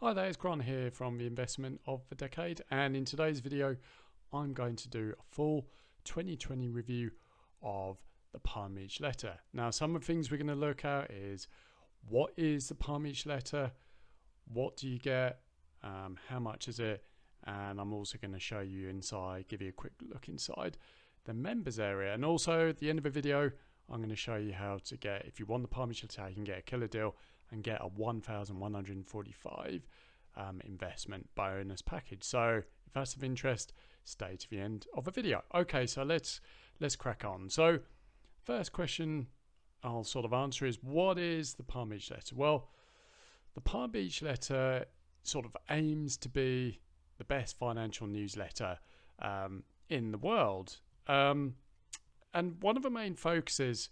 Hi there, it's Grant here from the Investment of the Decade, and in today's video I'm going to do a full 2020 review of the Palm Beach Letter. Now, some of the things we're going to look at is what is the Palm Beach Letter, what do you get, how much is it, and I'm also going to show you inside, give you a quick look inside the members area, and also at the end of the video I'm going to show you how to get, if you want the Palm Beach Letter, you can get a killer deal and get a 1,145 investment bonus package. So if that's of interest, stay to the end of the video. Okay, so let's crack on. So first question I'll sort of answer is, what is the Palm Beach Letter? Well, the Palm Beach Letter sort of aims to be the best financial newsletter in the world. And one of the main focuses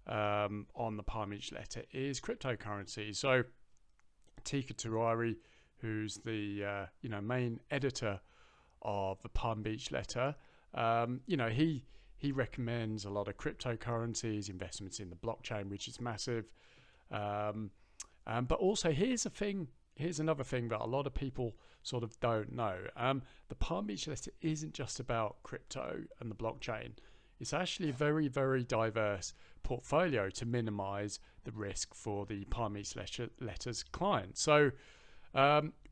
on the Palm Beach Letter is cryptocurrency. So Teeka Tiwari, who's the main editor of the Palm Beach Letter, he recommends a lot of cryptocurrencies, investments in the blockchain, which is massive. But also here's another thing that a lot of people sort of don't know. The Palm Beach Letter isn't just about crypto and the blockchain. It's actually a very, very diverse portfolio to minimize the risk for the Palm Beach Letter's clients. So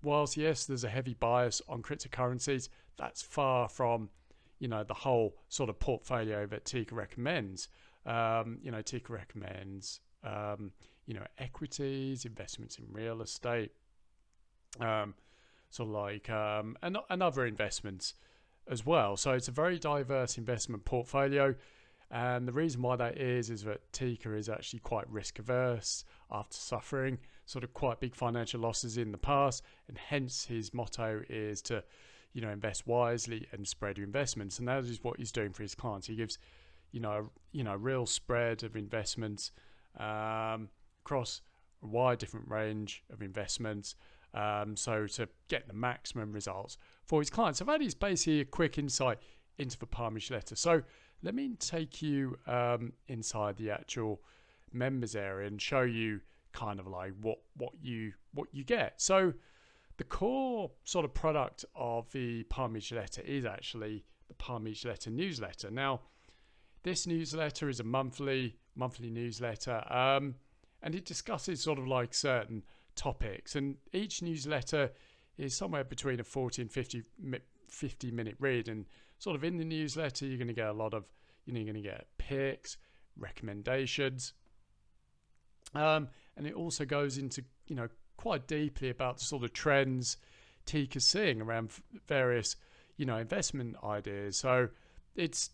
whilst, yes, there's a heavy bias on cryptocurrencies, that's far from, the whole sort of portfolio that Teeka recommends. Teeka recommends, equities, investments in real estate, and other investments as well. So it's a very diverse investment portfolio, and the reason why that is that Teeka is actually quite risk averse after suffering sort of quite big financial losses in the past, and hence his motto is to invest wisely and spread your investments, and that is what he's doing for his clients. He gives real spread of investments across a wide different range of investments, so to get the maximum results for his clients. So that is basically a quick insight into the Palm Beach Letter. So let me take you inside the actual members area and show you kind of like what you get. So the core sort of product of the Palm Beach Letter is actually the Palm Beach Letter newsletter. Now, this newsletter is a monthly newsletter, and it discusses sort of like certain topics, and each newsletter is somewhere between a 40 and 50 minute read. And sort of in the newsletter you're going to get a lot of you're going to get picks, recommendations, and it also goes into quite deeply about the sort of trends Teeka's seeing around various investment ideas. So it's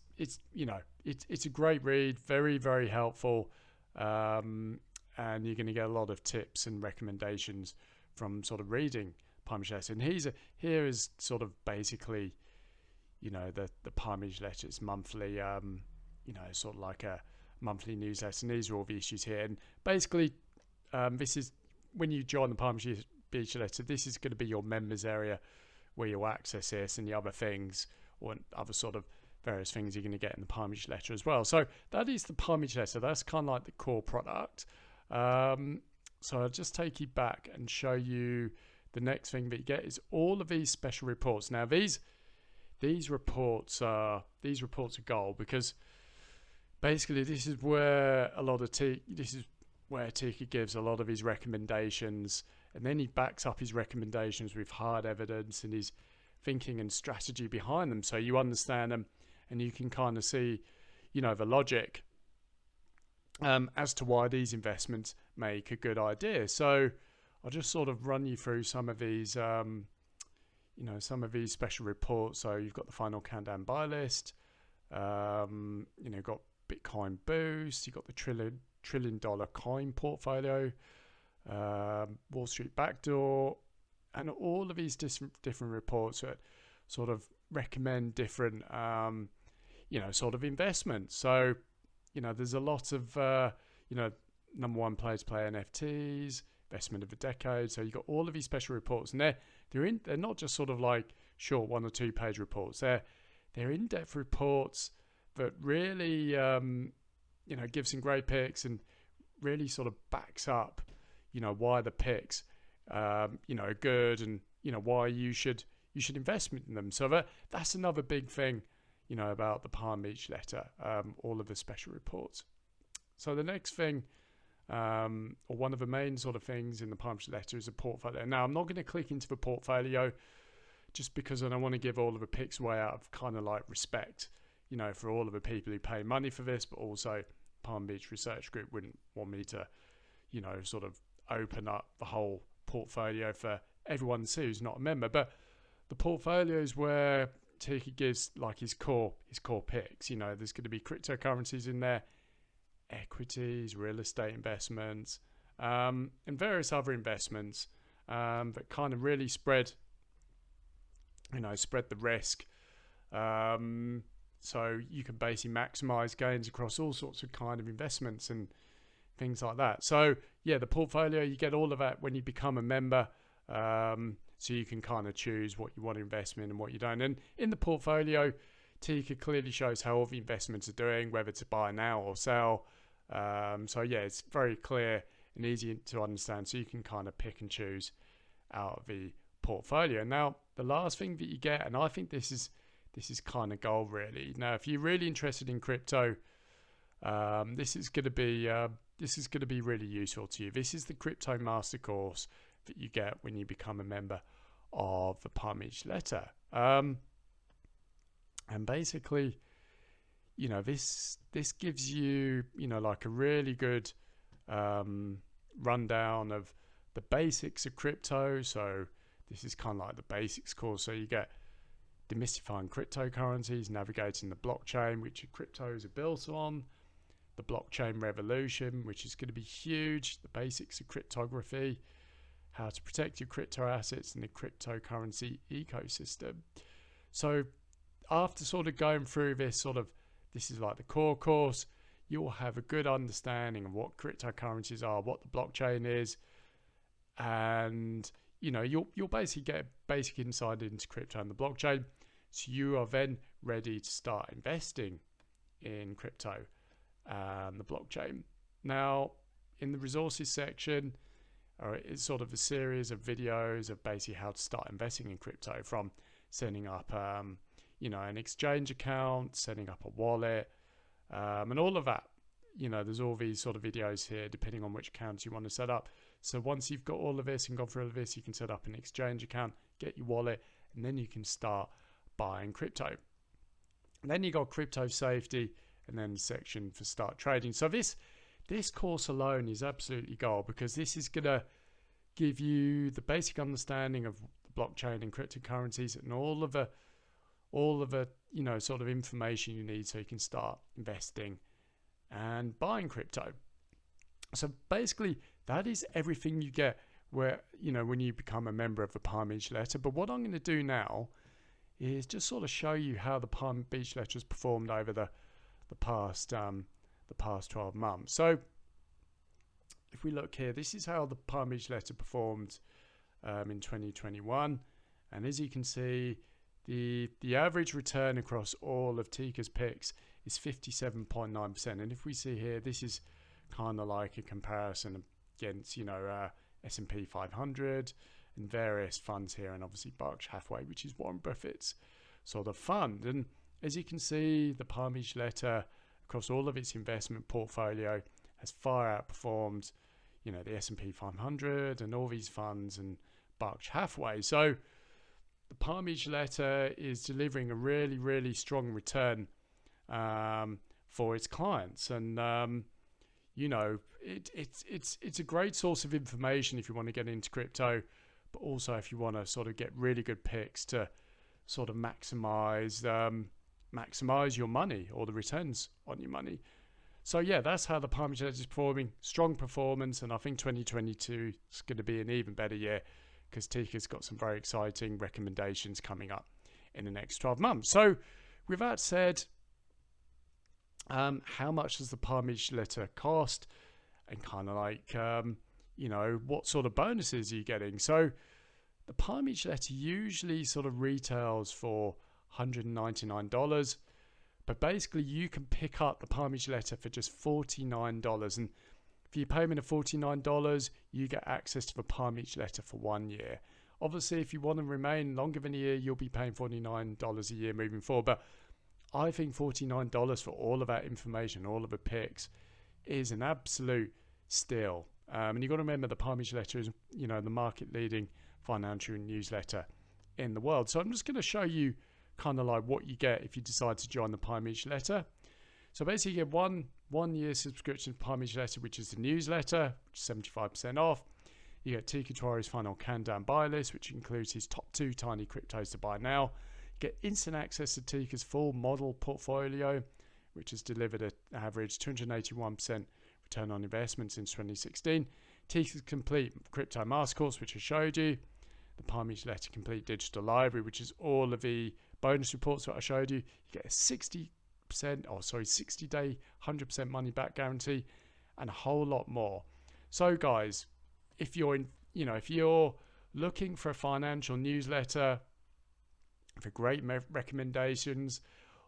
a great read, very, very helpful, and you're going to get a lot of tips and recommendations from sort of reading Palm Beach Letter. And here is sort of basically the Palm Beach Letter's monthly sort of like a monthly newsletter, and these are all the issues here. And basically this is when you join the Palm Beach Letter, this is going to be your members area where you'll access this and the other things, or other sort of various things you're going to get in the Palm Beach Letter as well. So that is the Palm Beach Letter. That's kind of like the core product. So I'll just take you back and show you the next thing that you get is all of these special reports. Now these reports are gold, because basically this is where Teeka gives a lot of his recommendations, and then he backs up his recommendations with hard evidence and his thinking and strategy behind them, so you understand them and you can kind of see the logic as to why these investments make a good idea. So I'll just sort of run you through some of these special reports. So you've got the final countdown buy list, got Bitcoin boost, you've got the trillion dollar coin portfolio, Wall Street backdoor, and all of these different reports that sort of recommend different sort of investments. So there's a lot of number one place play NFTs, investment of the decade. So you've got all of these special reports, and they're not just sort of like short 1 or 2 page reports. They're in-depth reports that really give some great picks and really sort of backs up why the picks good, and why you should invest in them. So that's another big thing, about the Palm Beach letter, all of the special reports. So the next thing, or one of the main sort of things in the Palm Beach letter, is a portfolio. Now, I'm not going to click into the portfolio just because I don't want to give all of the picks away out of kind of like respect, for all of the people who pay money for this, but also Palm Beach Research Group wouldn't want me to, sort of open up the whole portfolio for everyone to see who's not a member. But the portfolio is where Teeka gives like his core picks. There's going to be cryptocurrencies in there, equities, real estate investments, and various other investments that kind of really spread the risk. So you can basically maximize gains across all sorts of kind of investments and things like that. So yeah, the portfolio, you get all of that when you become a member. So you can kind of choose what you want to invest in and what you don't. And in the portfolio, Teeka clearly shows how all the investments are doing, whether to buy now or sell. So yeah, it's very clear and easy to understand. So you can kind of pick and choose out of the portfolio. Now, the last thing that you get, and I think this is kind of gold really. Now, if you're really interested in crypto, this is going to be really useful to you. This is the Crypto Master Course that you get when you become a member of the Palm Beach letter. And basically, this gives you, like a really good rundown of the basics of crypto. So this is kind of like the basics course. So you get demystifying cryptocurrencies, navigating the blockchain, which your cryptos are built on, the blockchain revolution, which is going to be huge, the basics of cryptography, how to protect your crypto assets and the cryptocurrency ecosystem. So after sort of going through this is like the core course, you'll have a good understanding of what cryptocurrencies are, what the blockchain is, and you'll basically get a basic insight into crypto and the blockchain. So you are then ready to start investing in crypto and the blockchain. Now, in the resources section, it's sort of a series of videos of basically how to start investing in crypto, from setting up an exchange account, setting up a wallet, and all of that. There's all these sort of videos here depending on which accounts you want to set up. So once you've got all of this and gone through all of this, you can set up an exchange account, get your wallet, and then you can start buying crypto. And then you got crypto safety, and then the section for start trading. So this course alone is absolutely gold, because this is going to give you the basic understanding of the blockchain and cryptocurrencies and all of the sort of information you need so you can start investing and buying crypto. So basically, that is everything you get when you become a member of the Palm Beach letter. But what I'm going to do now is just sort of show you how the Palm Beach letter has performed over the past 12 months. So if we look here, this is how the Palm Beach letter performed in 2021, and as you can see, the average return across all of Teeka's picks is 57.9%. And if we see here, this is kind of like a comparison against S&P 500 and various funds here, and obviously Berkshire Hathaway, which is Warren Buffett's sort of fund. And as you can see, the Palm Beach letter across all of its investment portfolio has far outperformed the S&P 500 and all these funds and Berkshire Hathaway. So the Palm Beach letter is delivering a really, really strong return for its clients, and it's a great source of information if you want to get into crypto, but also if you want to sort of get really good picks to sort of maximize your money or the returns on your money. So yeah, that's how the Palm Beach letter is performing. Strong performance, and I think 2022 is going to be an even better year, because Teeka's got some very exciting recommendations coming up in the next 12 months. So with that said, how much does the Palm Beach letter cost, and kind of like, what sort of bonuses are you getting? So the Palm Beach letter usually sort of retails for $199, but basically you can pick up the Palm Beach letter for just $49. And For your payment of $49, you get access to the Palm Beach letter for 1 year. Obviously, if you want to remain longer than a year, you'll be paying $49 a year moving forward. But I think $49 for all of that information, all of the picks, is an absolute steal. And you've got to remember the Palm Beach letter is, the market leading financial newsletter in the world. So I'm just going to show you kind of like what you get if you decide to join the Palm Beach letter. So basically you get one year subscription to Palm Beach letter, which is the newsletter, which is 75% off. You get Teeka Tiwari's final countdown buy list, which includes his top 2 tiny cryptos to buy now. You get instant access to Teeka's full model portfolio, which has delivered an average 281% return on investment since 2016. Teeka's complete crypto master course, which I showed you. The Palm Beach letter complete digital library, which is all of the bonus reports that I showed you. You get a 60-day, 100% money back guarantee, and a whole lot more. So guys, if you're if you're looking for a financial newsletter for great recommendations,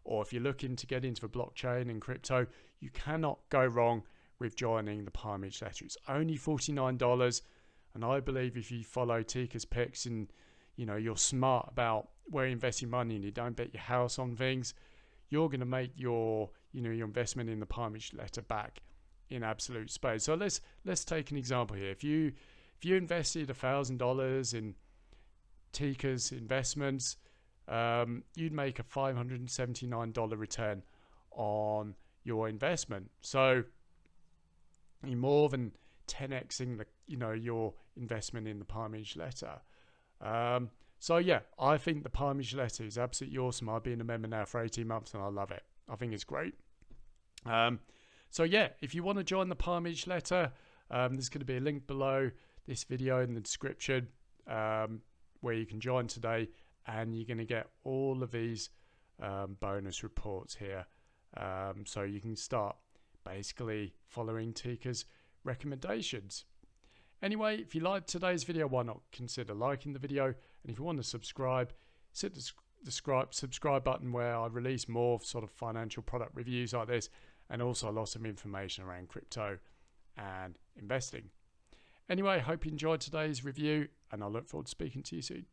or if you're looking to get into the blockchain and crypto, you cannot go wrong with joining the Palm Beach letter. It's only $49, and I believe if you follow Teeka's picks and you're smart about where you're investing money and you don't bet your house on things, you're going to make your your investment in the Palm Beach letter back in absolute spades. So let's take an example here. If you invested $1,000 in Teeka's investments, you'd make a $579 return on your investment. So you're more than 10xing the your investment in the Palm Beach letter. So yeah, I think the Palm Beach letter is absolutely awesome. I've been a member now for 18 months and I love it. I think it's great. So yeah, if you want to join the Palm Beach letter, there's going to be a link below this video in the description where you can join today, and you're going to get all of these bonus reports here. So you can start basically following Teeka's recommendations. Anyway, if you liked today's video, why not consider liking the video? And if you want to subscribe, hit the subscribe button where I release more sort of financial product reviews like this, and also lots of information around crypto and investing. Anyway, hope you enjoyed today's review, and I look forward to speaking to you soon.